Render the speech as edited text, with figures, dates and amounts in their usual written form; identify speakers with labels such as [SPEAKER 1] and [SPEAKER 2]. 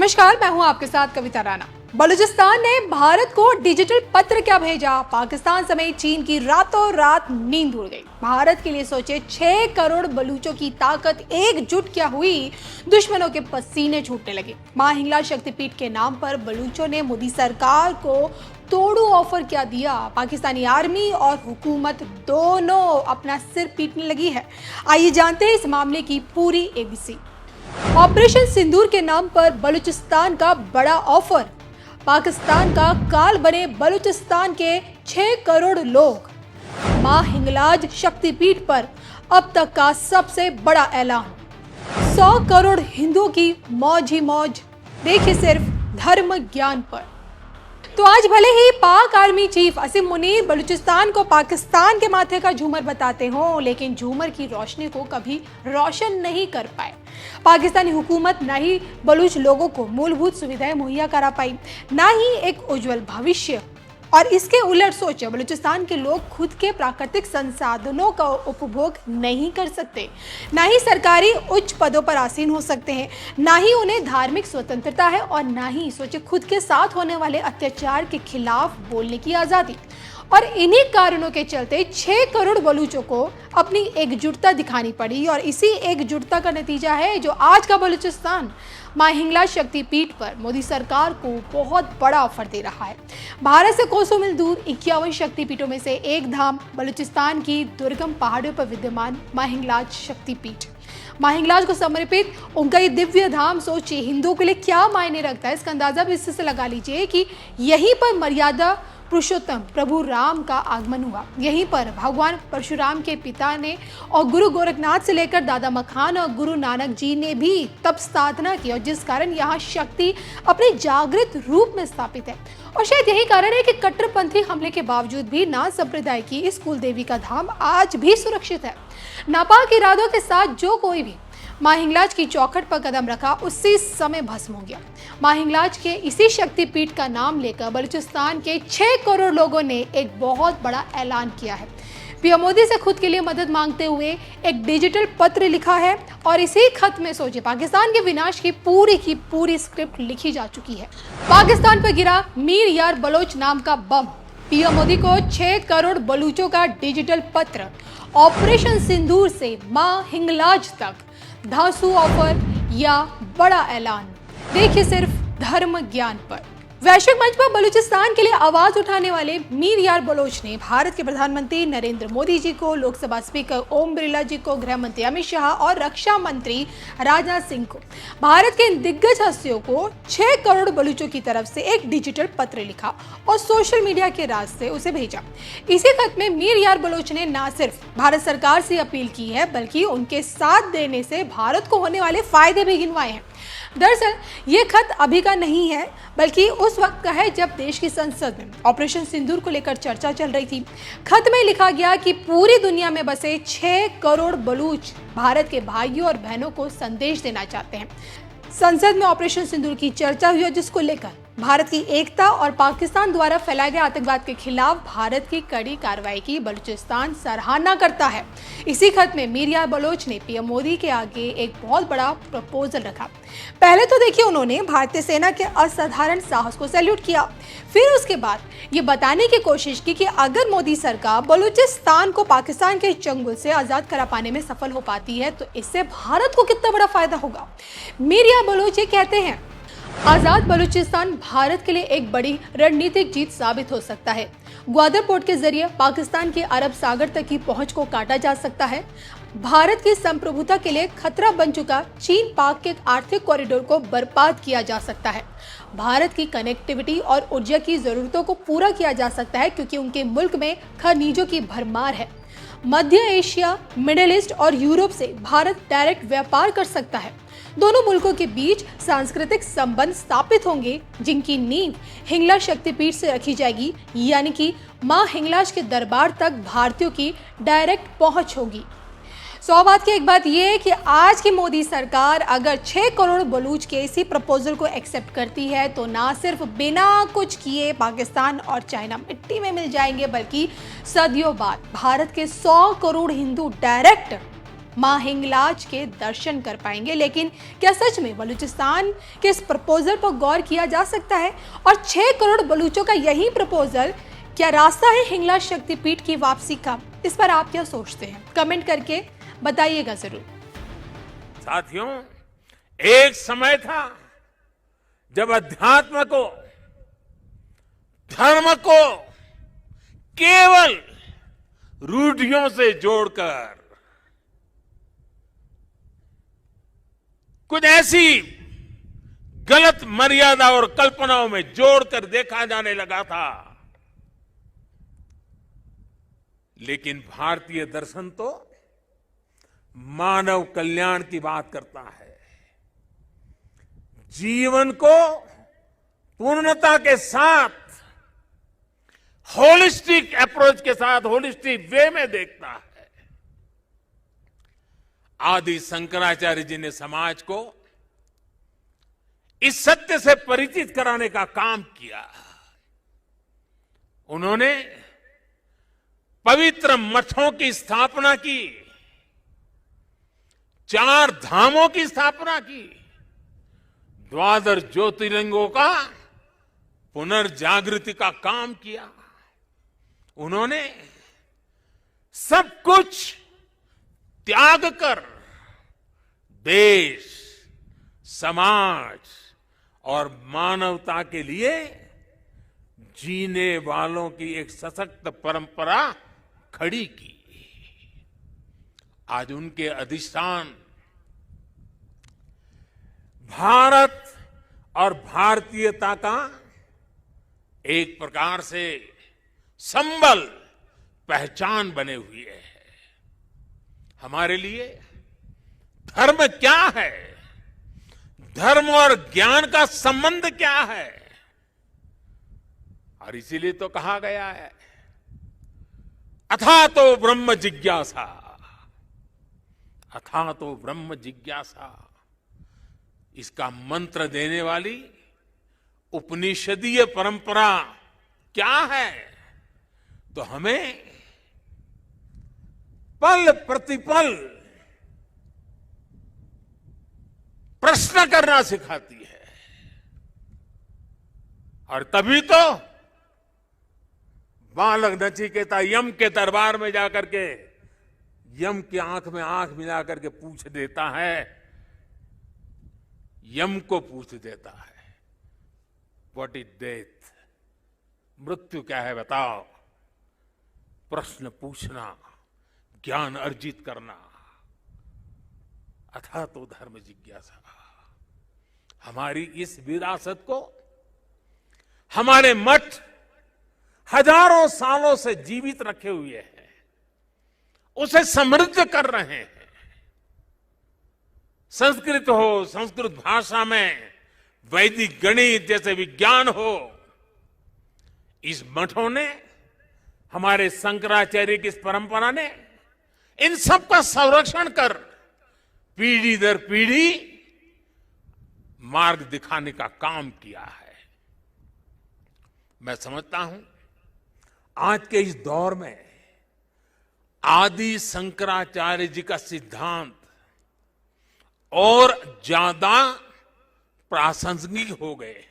[SPEAKER 1] नमस्कार, मैं हूं आपके साथ कविता राणा। बलूचिस्तान ने भारत को डिजिटल पत्र क्या भेजा? पाकिस्तान समेत चीन की रातों रात नींद उड़ गई। भारत के लिए सोचे 6 करोड़ बलूचों की ताकत एकजुट क्या हुई? दुश्मनों के पसीने छूटने लगे। मां हिंगला शक्तिपीठ के नाम पर बलूचों ने मोदी सरकार को तोड़ू ऑफर क्या दिया? पाकिस्तानी आर्मी और हुकूमत दोनों अपना सिर पीटने लगी है। आइए जानते हैं इस मामले की पूरी एबीसी। ऑपरेशन सिंदूर के नाम पर बलूचिस्तान का बड़ा ऑफर। पाकिस्तान का काल बने बलूचिस्तान के 6 करोड़ लोग। मां हिंगलाज शक्तिपीठ पर अब तक का सबसे बड़ा ऐलान। 100 करोड़ हिंदुओं की मौज ही मौज। देखिए सिर्फ धर्म ज्ञान पर। तो आज भले ही पाक आर्मी चीफ असीम मुनीर बलूचिस्तान को पाकिस्तान के माथे का झूमर बताते हों, लेकिन झूमर की रोशनी को कभी रोशन नहीं कर पाए। पाकिस्तानी हुकूमत न ही बलूच लोगों को मूलभूत सुविधाएं मुहैया करा पाई, न ही एक उज्जवल भविष्य। और इसके उलट सोचे बलूचिस्तान के लोग खुद के प्राकृतिक संसाधनों का उपभोग नहीं कर सकते, ना ही सरकारी उच्च पदों पर आसीन हो सकते हैं, ना ही उन्हें धार्मिक स्वतंत्रता है, और ना ही सोचे खुद के साथ होने वाले अत्याचार के खिलाफ बोलने की आज़ादी। और इन्हीं कारणों के चलते 6 करोड़ बलूचों को अपनी एकजुटता दिखानी पड़ी, और इसी एकजुटता का नतीजा है जो आज का बलूचिस्तान मां हिंगला शक्तिपीठ पर मोदी सरकार को बहुत बड़ा ऑफर दे रहा है। भारत से कोसों मील दूर 51 शक्तिपीठों में से एक धाम बलूचिस्तान की दुर्गम पहाड़ियों पर विद्यमान मां हिंगलाज शक्तिपीठ। मां हिंगलाज को समर्पित उनका ये दिव्य धाम सोचिए हिंदुओं के लिए क्या मायने रखता है। इसका अंदाजा भी इससे लगा लीजिए कि यहीं पर मर्यादा पुरुषोत्तम प्रभु राम का आगमन हुआ। यहीं पर भगवान परशुराम के पिता ने और गुरु गोरखनाथ से लेकर दादा मखान और गुरु नानक जी ने भी तप साधना की, और जिस कारण यहाँ शक्ति अपने जागृत रूप में स्थापित है। और शायद यही कारण है कि कट्टरपंथी हमले के बावजूद भी नाथ संप्रदाय की इस कुल देवी का धाम आज भी सुरक्षित है। नापाक इरादों के साथ जो कोई भी मां हिंगलाज की चौखट पर कदम रखा, उसी समय भस्म हो गया। मां हिंगलाज के इसी शक्तिपीठ का नाम लेकर बलूचिस्तान के 6 करोड़ लोगों ने एक बहुत बड़ा ऐलान किया है। पीएम मोदी से खुद के लिए मदद मांगते हुए एक डिजिटल पत्र लिखा है, और इसी खत में सोचिए पाकिस्तान के विनाश की पूरी स्क्रिप्ट लिखी जा चुकी है। पाकिस्तान पर गिरा मीर यार बलोच नाम का बम। पीएम मोदी को 6 करोड़ बलूचों का डिजिटल पत्र। ऑपरेशन सिंदूर से मां हिंगलाज तक धांसू ऑफर या बड़ा ऐलान। देखिए सिर्फ धर्म ज्ञान पर। वैश्विक मंच पर बलूचिस्तान के लिए आवाज उठाने वाले मीर यार बलोच ने भारत के प्रधानमंत्री नरेंद्र मोदी जी को, लोकसभा स्पीकर ओम बिरला जी को, गृह मंत्री अमित शाह और रक्षा मंत्री राजनाथ सिंह को, भारत के इन दिग्गज हस्तियों को 6 करोड़ बलूचों की तरफ से एक डिजिटल पत्र लिखा और सोशल मीडिया के रास्ते उसे भेजा। इसी खत में मीर यार बलोच ने न सिर्फ भारत सरकार से अपील की है, बल्कि उनके साथ देने से भारत को होने वाले फायदे भी गिनवाए हैं। दरअसल ये खत अभी का नहीं है, बल्कि उस वक्त का है जब देश की संसद में ऑपरेशन सिंदूर को लेकर चर्चा चल रही थी। खत में लिखा गया कि पूरी दुनिया में बसे 6 करोड़ बलूच भारत के भाइयों और बहनों को संदेश देना चाहते हैं। संसद में ऑपरेशन सिंदूर की चर्चा हुई, जिसको लेकर भारत की एकता और पाकिस्तान द्वारा फैलाए गए आतंकवाद के खिलाफ भारत की कड़ी कार्रवाई की बलूचिस्तान सराहना करता है। इसी खत में मीर यार बलोच ने पीएम मोदी के आगे एक बहुत बड़ा प्रपोजल रखा। पहले तो देखिए उन्होंने भारतीय सेना के असाधारण साहस को सैल्यूट किया, फिर उसके बाद ये बताने की कोशिश की कि अगर मोदी सरकार बलूचिस्तान को पाकिस्तान के चंगुल से आज़ाद करा पाने में सफल हो पाती है, तो इससे भारत को कितना बड़ा फायदा होगा। मीर यार बलोच ये कहते हैं, आजाद बलूचिस्तान भारत के लिए एक बड़ी रणनीतिक जीत साबित हो सकता है। ग्वादर पोर्ट के जरिए पाकिस्तान के अरब सागर तक की पहुंच को काटा जा सकता है। भारत की संप्रभुता के लिए खतरा बन चुका चीन पाक के आर्थिक कॉरिडोर को बर्बाद किया जा सकता है। भारत की कनेक्टिविटी और ऊर्जा की जरूरतों को पूरा किया जा सकता है, क्योंकि उनके मुल्क में खनिजों की भरमार है। मध्य एशिया, मिडिल ईस्ट और यूरोप से भारत डायरेक्ट व्यापार कर सकता है। दोनों मुल्कों के बीच सांस्कृतिक संबंध स्थापित होंगे, जिनकी नींव हिंगला शक्तिपीठ से रखी जाएगी, यानी कि मां हिंगलाज के दरबार तक भारतीयों की डायरेक्ट पहुंच होगी। 100 बात की एक बात यह है कि आज की मोदी सरकार अगर 6 करोड़ बलूच के इसी प्रपोजल को एक्सेप्ट करती है, तो ना सिर्फ बिना कुछ किए पाकिस्तान और चाइना मिट्टी में मिल जाएंगे, बल्कि सदियों बाद भारत के 100 करोड़ हिंदू डायरेक्ट मां हिंगलाज के दर्शन कर पाएंगे। लेकिन क्या सच में बलूचिस्तान के इस प्रपोजल पर गौर किया जा सकता है? और 6 करोड़ बलूचों का यही प्रपोजल क्या रास्ता है हिंगलाज शक्तिपीठ की वापसी का? इस पर आप क्या सोचते हैं? कमेंट करके बताइएगा जरूर।
[SPEAKER 2] साथियों, एक समय था जब अध्यात्म को, धर्म को केवल रूढ़ियों से जोड़कर कुछ ऐसी गलत मर्यादा और कल्पनाओं में जोड़कर देखा जाने लगा था। लेकिन भारतीय दर्शन तो मानव कल्याण की बात करता है, जीवन को पूर्णता के साथ, होलिस्टिक अप्रोच के साथ, होलिस्टिक वे में देखता है। आदि शंकराचार्य जी ने समाज को इस सत्य से परिचित कराने का काम किया। उन्होंने पवित्र मठों की स्थापना की, 4 धामों की स्थापना की, 12 ज्योतिर्लिंगों का पुनर्जागृति का काम किया। उन्होंने सब कुछ त्याग कर देश, समाज और मानवता के लिए जीने वालों की एक सशक्त परंपरा खड़ी की। आज उनके अधिष्ठान भारत और भारतीयता का एक प्रकार से संबल, पहचान बने हुए हैं। हमारे लिए धर्म क्या है, धर्म और ज्ञान का संबंध क्या है? और इसीलिए तो कहा गया है, अथा तो ब्रह्म जिज्ञासा, अथा तो ब्रह्म जिज्ञासा। इसका मंत्र देने वाली उपनिषदीय परंपरा क्या है? तो हमें पल प्रतिपल प्रश्न करना सिखाती है। और तभी तो बालक नचिकेता यम के दरबार में जाकर के यम की आंख में आंख मिला करके पूछ देता है, यम को पूछ देता है, व्हाट इज डेथ? मृत्यु क्या है बताओ? प्रश्न पूछना, ज्ञान अर्जित करना, अथा तो धर्म जिज्ञासा। हमारी इस विरासत को हमारे मठ हजारों सालों से जीवित रखे हुए हैं, उसे समृद्ध कर रहे हैं। संस्कृत हो, संस्कृत भाषा में वैदिक गणित जैसे विज्ञान हो, इस मठों ने, हमारे शंकराचार्य की इस परंपरा ने इन सब का संरक्षण कर पीढ़ी दर पीढ़ी मार्ग दिखाने का काम किया है। मैं समझता हूं आज के इस दौर में आदि शंकराचार्य जी का सिद्धांत और ज्यादा प्रासंगिक हो गए हैं।